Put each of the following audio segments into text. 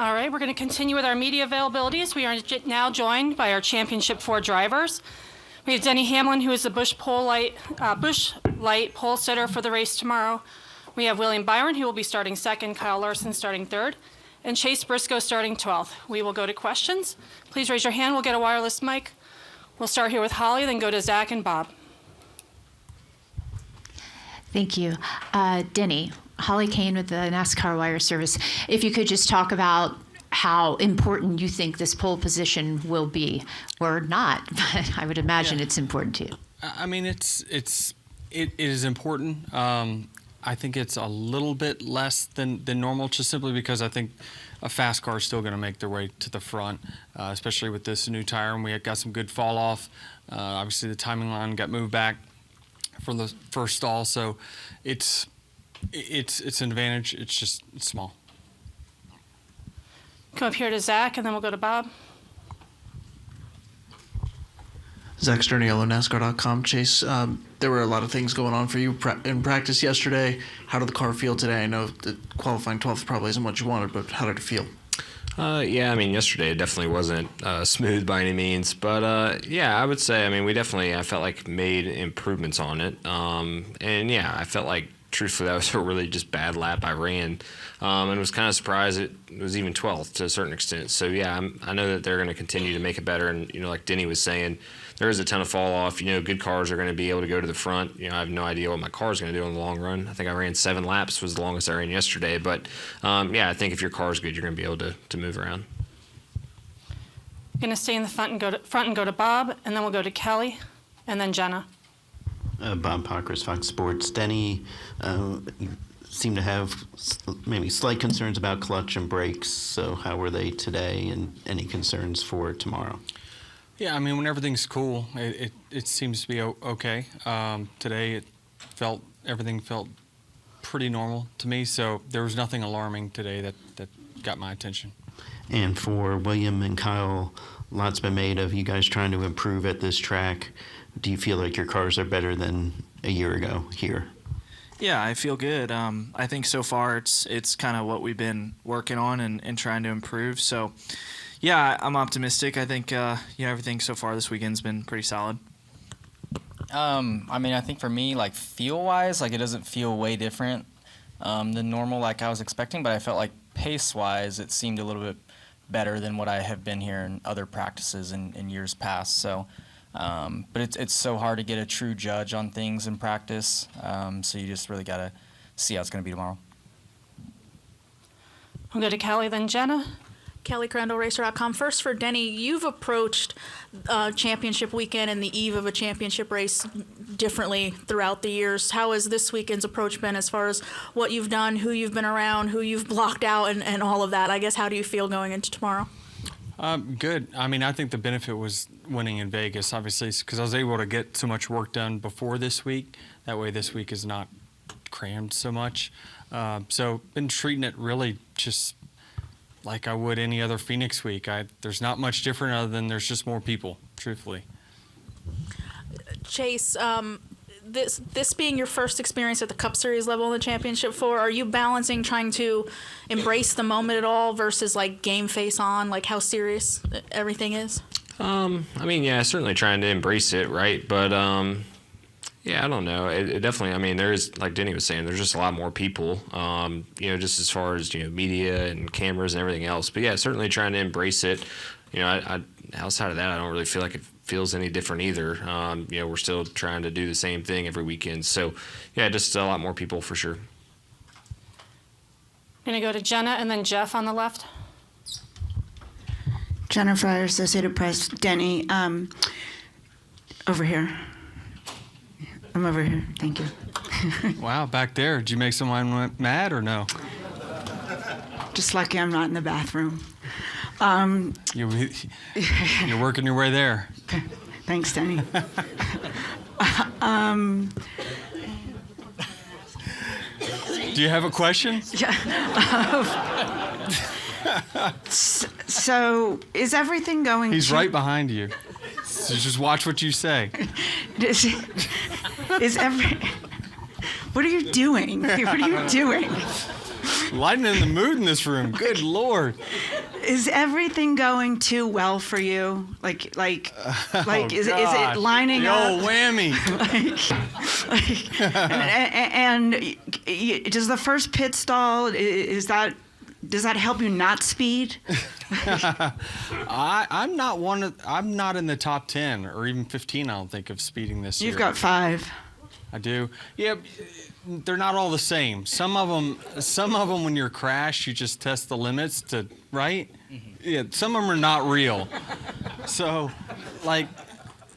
All right, we're going to continue with our media availabilities. We are now joined by our Championship 4 drivers. We have Denny Hamlin, who is the Bush Light pole sitter for the race tomorrow. We have William Byron, who will be starting second, Kyle Larson starting third, and Chase Briscoe starting 12th. We will go to questions. Please raise your hand. We'll get a wireless mic. We'll start here with Holly, then go to Zach and Bob. Thank you. Denny, Holly Kane with the Nascar Wire Service. If you could just talk about how important you think this pole position will be, or not, but I would imagine it's important to you. I mean, it is important. I think it's a little bit less than normal, just simply because I think a fast car is still going to make their way to the front, especially with this new tire, and we got some good fall off. Obviously, the timing line got moved back for the first stall, so it's an advantage. It's small. Come up here to Zach, and then we'll go to Bob. Zach Sterniolo, NASCAR.com. Chase, there were a lot of things going on for you in practice yesterday. How did the car feel today? I know that qualifying 12th probably isn't what you wanted, but how did it feel? Yeah, I mean, yesterday it definitely wasn't smooth by any means. But, yeah, I would say, I mean, I felt like made improvements on it. And, yeah, I felt like, truthfully, that was a really just bad lap I ran. And was kind of surprised it was even 12th to a certain extent. So, yeah, I know that they're going to continue to make it better. And, like Denny was saying, there is a ton of fall off. Good cars are going to be able to go to the front. I have no idea what my car is going to do in the long run. I think I ran 7 laps, was the longest I ran yesterday. But, yeah, I think if your car is good, you're going to be able to move around. I'm going to stay in the front and go to Bob, and then we'll go to Kelly, and then Jenna. Bob Pockers, Fox Sports. Denny, you seem to have maybe slight concerns about clutch and brakes. So how were they today, and any concerns for tomorrow? Yeah, I mean, when everything's cool, it seems to be okay. Today, everything felt pretty normal to me, so there was nothing alarming today that got my attention. And for William and Kyle, lots been made of you guys trying to improve at this track. Do you feel like your cars are better than a year ago here? Yeah, I feel good. I think so far it's kind of what we've been working on and trying to improve. So, yeah, I'm optimistic. I think everything so far this weekend's been pretty solid. I mean, I think for me, like feel-wise, like it doesn't feel way different than normal like I was expecting, but I felt like pace-wise it seemed a little bit better than what I have been here in other practices in years past. So, but it's so hard to get a true judge on things in practice, so you just really got to see how it's going to be tomorrow. We'll go to Kelly, then Jenna. Kelly Crandall, Racer.com. First for Denny, you've approached championship weekend and the eve of a championship race differently throughout the years. How has this weekend's approach been as far as what you've done, who you've been around, who you've blocked out, and all of that? I guess, how do you feel going into tomorrow? Good. I mean, I think the benefit was winning in Vegas, obviously, because I was able to get so much work done before this week. That way this week is not crammed so much. So been treating it really just like I would any other Phoenix week. There's not much different other than there's just more people, truthfully. Chase, this being your first experience at the Cup Series level in the Championship 4, are you balancing trying to embrace the moment at all versus like game face on, like how serious everything is? I mean, yeah, certainly trying to embrace it, right? But yeah, I don't know. It definitely, I mean, there is, like Denny was saying, there's just a lot more people, just as far as, media and cameras and everything else. But yeah, certainly trying to embrace it. Outside of that, I don't really feel like it feels any different either. We're still trying to do the same thing every weekend. So yeah, just a lot more people for sure. Going to go to Jenna and then Jeff on the left. Jenna Fryer, Associated Press. Denny, over here. I'm over here. Thank you. Wow, back there. Did you make someone mad or no? Just lucky I'm not in the bathroom. You're working your way there. Okay. Thanks, Denny. Do you have a question? Yeah. So is everything going? He's right behind you. So just watch what you say. What are you doing? What are you doing? Lightening the mood in this room. Good Lord. Is everything going too well for you? Like, is it lining the up? old whammy. And does the first pit stall, does that help you not speed? I'm not in the top 10 or even 15, I don't think, of speeding this year. You've got 5. I do. Yeah, they're not all the same. Some of them when you're crashed, you just test the limits to, right? Mm-hmm. Yeah, some of them are not real. So, like,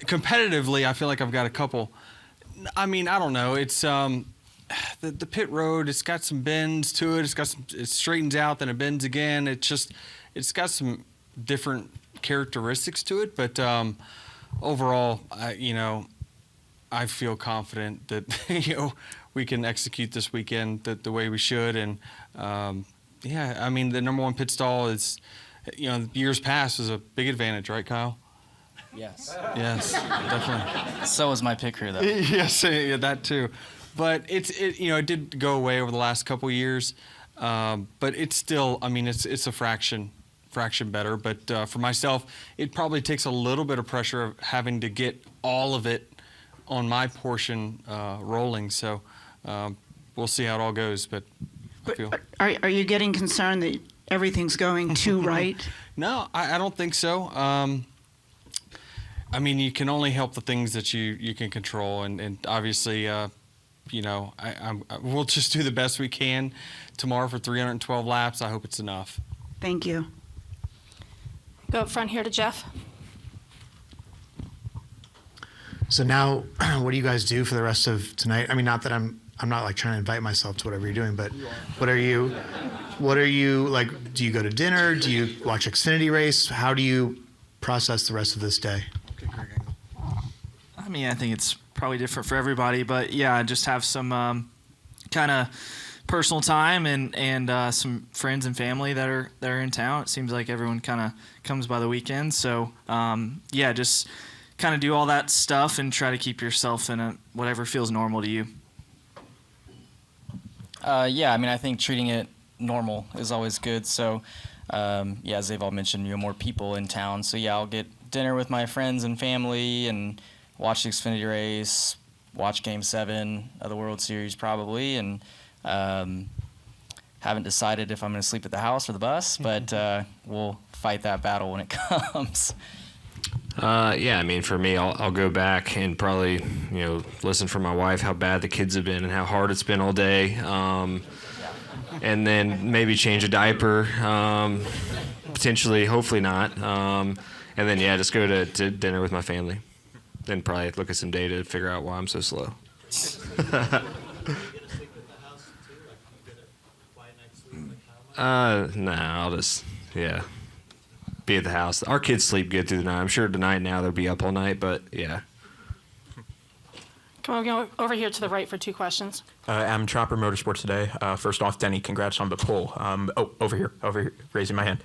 competitively, I feel like I've got a couple. I mean, I don't know. It's the pit road. It's got some bends to it. It straightens out, then it bends again. It's got some different characteristics to it. But overall, I feel confident that we can execute this weekend the way we should. And yeah, I mean, the number 1 pit stall is, years past was a big advantage, right, Kyle? Yes. Yes, definitely. So was my pit crew, though. Yes, yeah, that too. But it did go away over the last couple of years. But it's still, I mean, it's a fraction better. But for myself, it probably takes a little bit of pressure of having to get all of it on my portion rolling. So we'll see how it all goes. But I feel. Are you getting concerned that everything's going too right? No, I don't think so. I mean, you can only help the things that you can control, and obviously, we'll just do the best we can tomorrow for 312 laps. I hope it's enough. Thank you. Go up front here to Jeff. So now, what do you guys do for the rest of tonight? I mean, not that I'm not like trying to invite myself to whatever you're doing, but what are you like? Do you go to dinner? Do you watch Xfinity race? How do you process the rest of this day? I mean, I think it's probably different for everybody, but yeah, just have some kind of personal time and some friends and family that are in town. It seems like everyone kind of comes by the weekend, so yeah, just kind of do all that stuff and try to keep yourself in whatever feels normal to you. Yeah, I mean, I think treating it normal is always good. So, yeah, as they've all mentioned, more people in town. So, yeah, I'll get dinner with my friends and family and watch the Xfinity race, watch Game 7 of the World Series probably, and haven't decided if I'm going to sleep at the house or the bus, but we'll fight that battle when it comes. Yeah, I mean, for me, I'll go back and probably, listen from my wife how bad the kids have been and how hard it's been all day, and then maybe change a diaper, potentially, hopefully not, and then yeah, just go to dinner with my family, then probably look at some data to figure out why I'm so slow. Nah, I'll just be at the house. Our kids sleep good through the night. I'm sure tonight now they'll be up all night, but yeah. Come on, go over here to the right for 2 questions. I'm Chopper Motorsports today. First off, Denny, congrats on the pole. Over here, raising my hand.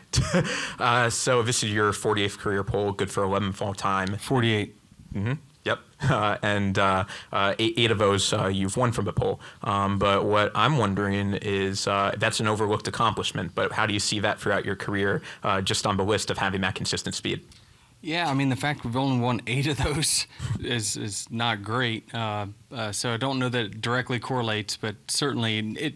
So this is your 48th career pole, good for 11th all time. 48. Mm-hmm. Yep. And 8 of those you've won from the pole. But what I'm wondering is that's an overlooked accomplishment, but how do you see that throughout your career, just on the list of having that consistent speed? Yeah, I mean, the fact we've only won 8 of those is not great. So I don't know that it directly correlates, but certainly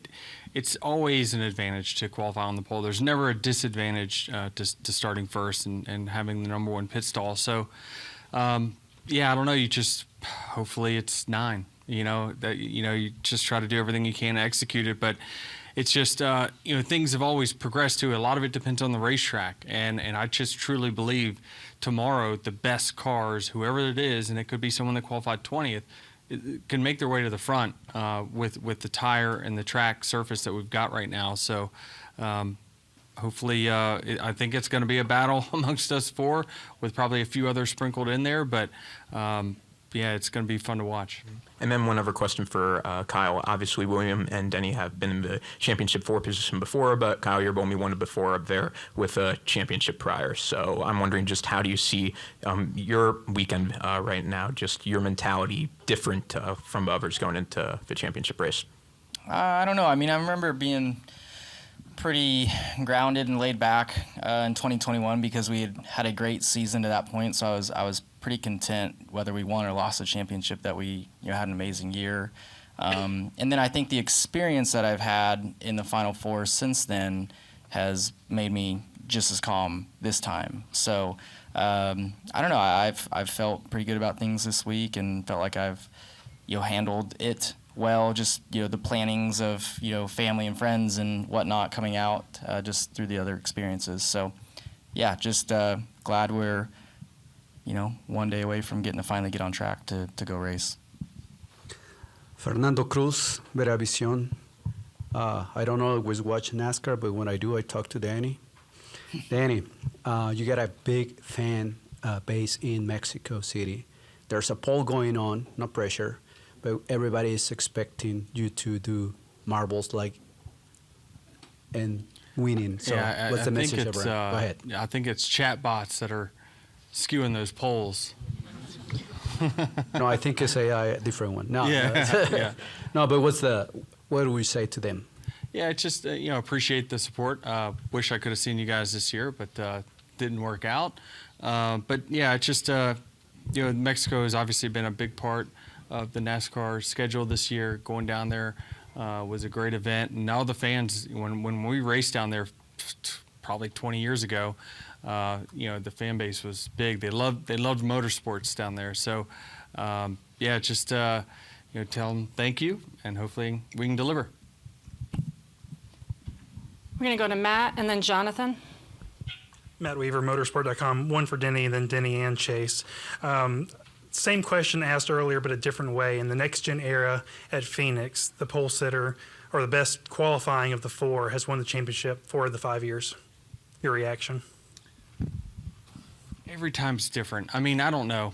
it's always an advantage to qualify on the pole. There's never a disadvantage to starting first and having the number 1 pit stall. So, yeah, I don't know. You just hopefully it's 9. You just try to do everything you can to execute it, but it's just things have always progressed too. A lot of it depends on the racetrack, and I just truly believe tomorrow the best cars, whoever it is, and it could be someone that qualified 20th, can make their way to the front with the tire and the track surface that we've got right now. So hopefully, I think it's going to be a battle amongst us 4 with probably a few others sprinkled in there, but yeah, it's going to be fun to watch. And then one other question for Kyle. Obviously, William and Denny have been in the championship 4 position before, but Kyle, you've only won it before up there with a championship prior. So I'm wondering just how do you see your weekend right now, just your mentality different from others going into the championship race? I don't know. I mean, I remember being pretty grounded and laid back in 2021 because we had a great season to that point. So I was pretty content whether we won or lost the championship that we had an amazing year. And then I think the experience that I've had in the Final Four since then has made me just as calm this time. So I don't know. I've felt pretty good about things this week and felt like I've handled it well. Just the plannings of family and friends and whatnot coming out just through the other experiences. So yeah, just glad we're one day away from getting to finally get on track to go race. Fernando Cruz, Veravisión. I don't always watch NASCAR, but when I do, I talk to Danny. Danny, you got a big fan base in Mexico City. There's a poll going on, no pressure, but everybody is expecting you to do marbles and winning. So what's the message around? Go ahead. I think it's chat bots that are skewing those polls. No, I think it's a different one. No, Yeah. No, but what do we say to them? Yeah, it's just appreciate the support. Wish I could have seen you guys this year, but didn't work out. But yeah, it's just Mexico has obviously been a big part of the NASCAR schedule this year. Going down there was a great event, and now the fans, when we raced down there probably 20 years ago, the fan base was big. They loved motorsports down there. So just tell them thank you, and hopefully we can deliver. We're going to go to Matt and then Jonathan. Matt Weaver, motorsport.com. One for Denny, then Denny and Chase. Same question asked earlier, but a different way. In the next-gen era at Phoenix, the pole sitter, or the best qualifying of the four, has won the championship 4 of the 5 years. Your reaction? Every time's different. I mean, I don't know.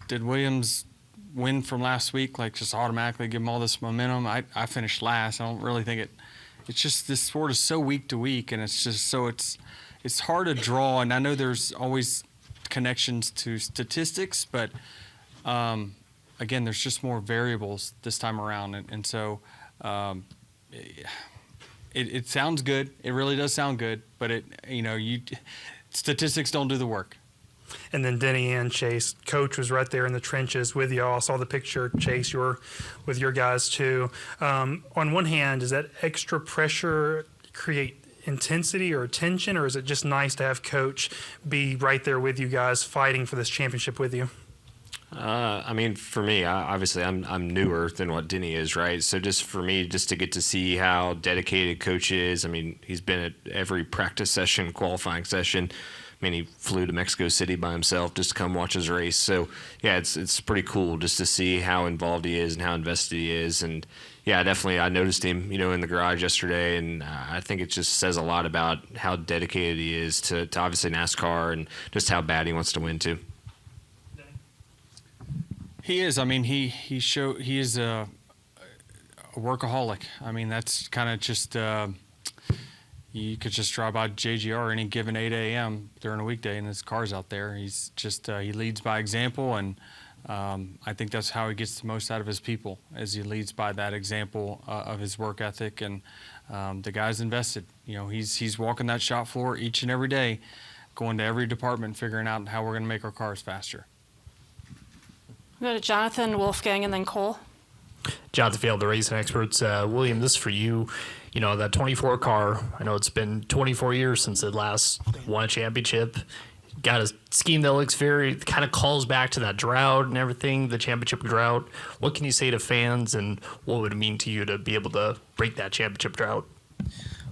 Did Williams win from last week, just automatically give them all this momentum? I finished last. I don't really think it's just this sport is so week to week, and it's just so it's hard to draw. And I know there's always connections to statistics, but again, there's just more variables this time around, and so it sounds good. It really does sound good, but statistics don't do the work. And then Denny and Chase, Coach was right there in the trenches with y'all. I saw the picture, Chase, you were with your guys too. On one hand, does that extra pressure create intensity or tension, or is it just nice to have Coach be right there with you guys fighting for this championship with you? For me, obviously I'm newer than what Denny is, right? So just for me, just to get to see how dedicated Coach is. I mean, he's been at every practice session, qualifying session. He flew to Mexico City by himself just to come watch his race. So, yeah, it's pretty cool just to see how involved he is and how invested he is. And, yeah, definitely I noticed him, in the garage yesterday, and I think it just says a lot about how dedicated he is to obviously NASCAR and just how bad he wants to win, too. He is. I mean, he is a workaholic. I mean, that's kind of just you could just drive by JGR any given 8 a.m. during a weekday, and his car's out there. He's just he leads by example, and I think that's how he gets the most out of his people, as he leads by that example of his work ethic. And the guy's invested. He's walking that shop floor each and every day, going to every department, figuring out how we're going to make our cars faster. We'll go to Jonathan, Wolfgang, and then Cole. Jonathan Field, the racing experts. William, this is for you. That 24 car, I know it's been 24 years since it last won a championship. Got a scheme that looks kind of calls back to that drought and everything, the championship drought. What can you say to fans, and what would it mean to you to be able to break that championship drought?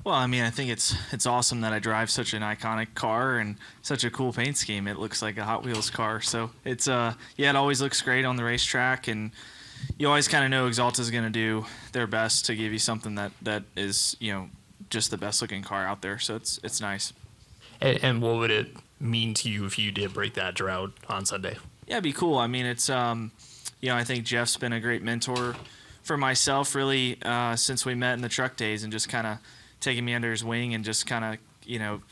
Well, I mean, I think it's awesome that I drive such an iconic car and such a cool paint scheme. It looks like a Hot Wheels car. So it's it always looks great on the racetrack, and you always kind of know Exalta's going to do their best to give you something that is, just the best looking car out there. So it's nice. And what would it mean to you if you did break that drought on Sunday? Yeah, it'd be cool. I mean, it's I think Jeff's been a great mentor for myself, really, since we met in the truck days, and just kind of taking me under his wing and just kind of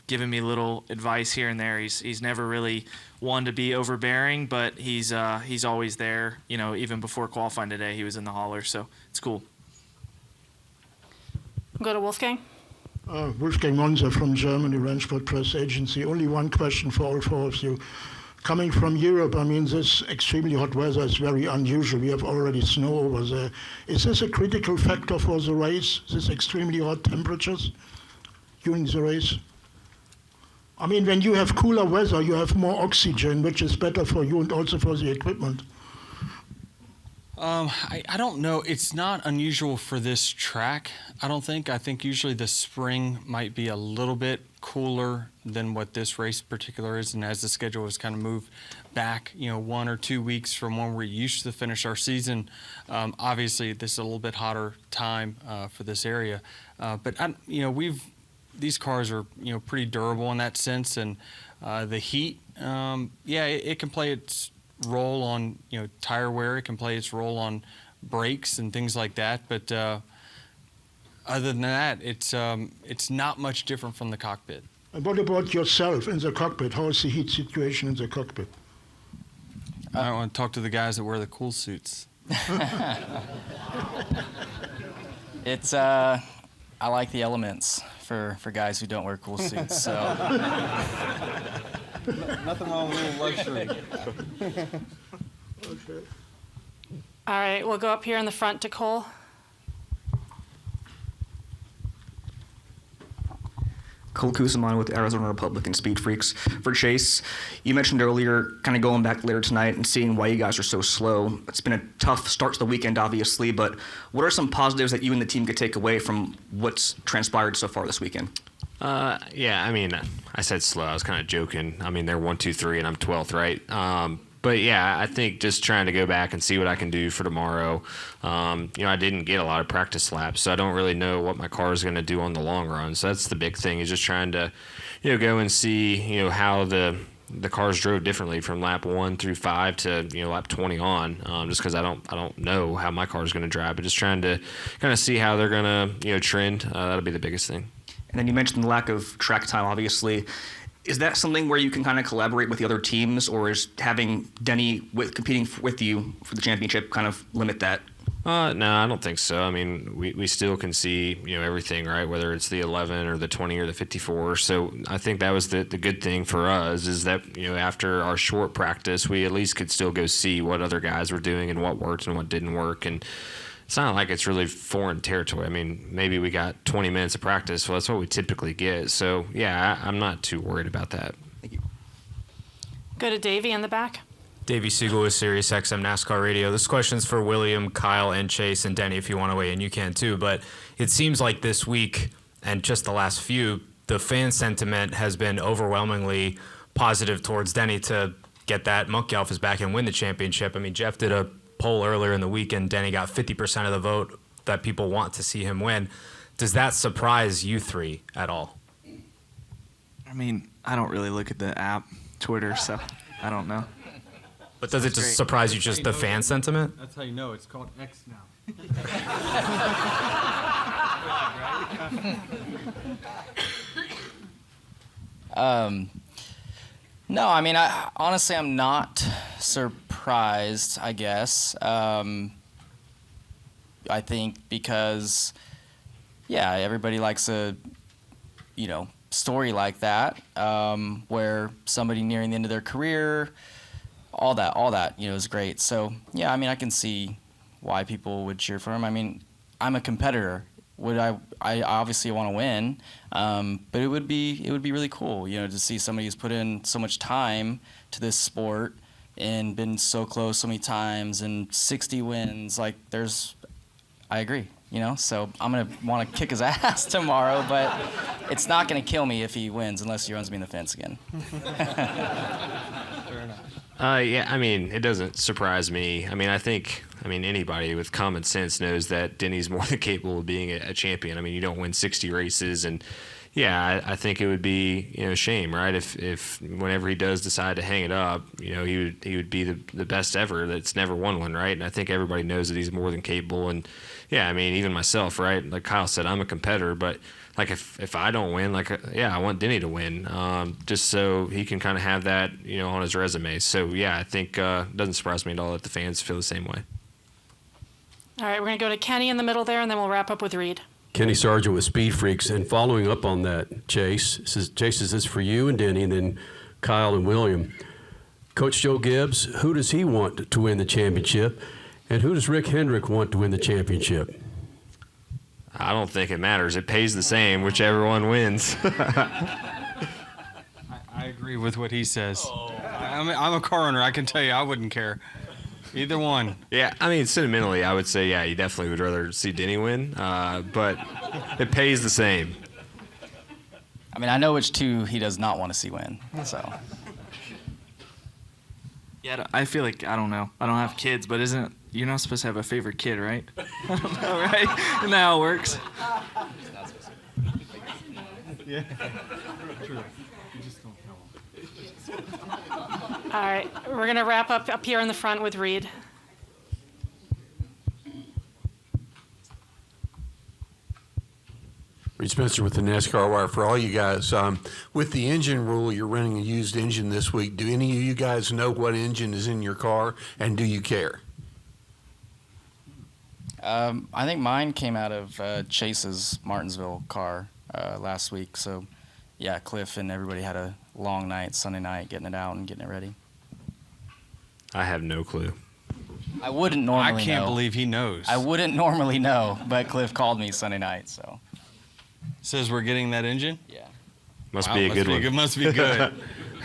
giving me little advice here and there. He's never really one to be overbearing, but he's always there. Even before qualifying today, he was in the hauler, so it's cool. We'll go to Wolfgang. Wolfgang Monzer from Germany, Rennsport Press Agency. Only one question for all four of you. Coming from Europe, I mean, this extremely hot weather is very unusual. We have already snow over there. Is this a critical factor for the race, this extremely hot temperatures during the race? I mean, when you have cooler weather, you have more oxygen, which is better for you and also for the equipment. I don't know. It's not unusual for this track, I don't think. I think usually the spring might be a little bit cooler than what this race particular is. And as the schedule has kind of moved back, 1 or 2 weeks from when we're used to finish our season, obviously this is a little bit hotter time for this area. But these cars are, pretty durable in that sense. And the heat, it can play its role on tire wear. It can play its role on brakes and things like that, but other than that, it's not much different from the cockpit. And what about yourself in the cockpit? How is the heat situation in the cockpit? I want to talk to the guys that wear the cool suits. It's I like the elements for guys who don't wear cool suits. So nothing wrong with a little luxury. Okay. All right, we'll go up here in the front to Cole. Cole Kusaman with Arizona Republican Speed Freaks. For Chase, you mentioned earlier, kind of going back later tonight and seeing why you guys are so slow. It's been a tough start to the weekend, obviously, but what are some positives that you and the team could take away from what's transpired so far this weekend? I said slow. I was kind of joking. I mean, they're 1, 2, 3, and I'm 12th, right? But yeah, I think just trying to go back and see what I can do for tomorrow. I didn't get a lot of practice laps, so I don't really know what my car is going to do on the long run. So that's the big thing, is just trying to, go and see, how the cars drove differently from lap 1 through 5 to lap 20 on. Just because I don't know how my car is going to drive, but just trying to kind of see how they're going to trend. That'll be the biggest thing. And then you mentioned the lack of track time, obviously. Is that something where you can kind of collaborate with the other teams, or is having Denny competing with you for the championship kind of limit that? No, I don't think so. I mean, we still can see, everything, right? Whether it's the 11 or the 20 or the 54. So I think that was the good thing for us, is that, after our short practice, we at least could still go see what other guys were doing and what worked and what didn't work. And it's not like it's really foreign territory. I mean, maybe we got 20 minutes of practice. Well, that's what we typically get. So, yeah, I'm not too worried about that. Thank you. Go to Davey in the back. Davey Siegel with Sirius XM NASCAR Radio. This question's for William, Kyle, and Chase, and Denny if you want to weigh in. You can too. But it seems like this week and just the last few, the fan sentiment has been overwhelmingly positive towards Denny to get that monkey off his back and win the championship. I mean, Jeff did a poll earlier in the week, and Denny got 50% of the vote that people want to see him win. Does that surprise you three at all? I mean, I don't really look at the app, Twitter, so I don't know. But does it just surprise you, just the fan sentiment? That's how you know it's called X now. No, I mean, honestly, I'm not surprised, I guess. I think because, everybody likes a, story like that, where somebody nearing the end of their career, all that, is great. So, I mean, I can see why people would cheer for him. I mean, I'm a competitor. I obviously want to win, but it would be really cool, to see somebody who's put in so much time to this sport and been so close so many times and 60 wins. Like, I agree, So I'm gonna want to kick his ass tomorrow, but it's not gonna kill me if he wins unless he runs me in the fence again. I mean, it doesn't surprise me. I mean, I think anybody with common sense knows that Denny's more than capable of being a champion. I mean, you don't win 60 races, and I think it would be a shame, right? If whenever he does decide to hang it up, he would be the best ever that's never won one, right? And I think everybody knows that he's more than capable. And I mean, even myself, right? Like Kyle said, I'm a competitor, but like if I don't win, I want Denny to win, just so he can kind of have that, on his resume. So I think it doesn't surprise me at all that the fans feel the same way. All right, we're going to go to Kenny in the middle there, and then we'll wrap up with Reed. Kenny Sargent with Speed Freaks. And following up on that, Chase, this is for you and Denny, and then Kyle and William. Coach Joe Gibbs, who does he want to win the championship? And who does Rick Hendrick want to win the championship? I don't think it matters. It pays the same, whichever one wins. I agree with what he says. I'm a car owner. I can tell you I wouldn't care. Either one. Yeah, I mean, sentimentally, I would say, yeah, you definitely would rather see Denny win, but it pays the same. I mean, I know which two he does not want to see win, so. Yeah, I feel like, I don't know. I don't have kids, but you're not supposed to have a favorite kid, right? I don't know, right? Isn't that how it works? Yeah. All right, we're going to wrap up here in the front with Reed. Reed Spencer with the NASCAR Wire. For all you guys, with the engine rule, you're running a used engine this week. Do any of you guys know what engine is in your car, and do you care? I think mine came out of Chase's Martinsville car last week. So, yeah, Cliff and everybody had a long night, Sunday night, getting it out and getting it ready. I have no clue. I wouldn't normally know. I can't believe he knows. I wouldn't normally know, but Cliff called me Sunday night, so. Says we're getting that engine? Yeah. Must be a good one. It must be good.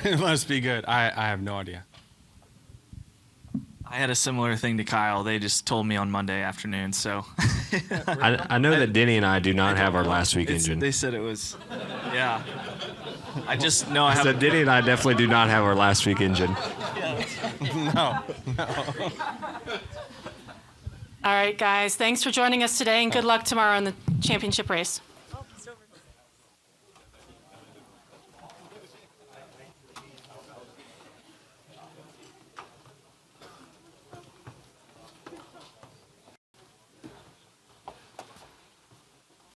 It must be good. I have no idea. I had a similar thing to Kyle. They just told me on Monday afternoon, so. I know that Denny and I do not have our last week engine. They said it was, yeah. I just know I have. So Denny and I definitely do not have our last week engine. No. All right, guys, thanks for joining us today, and good luck tomorrow in the championship race.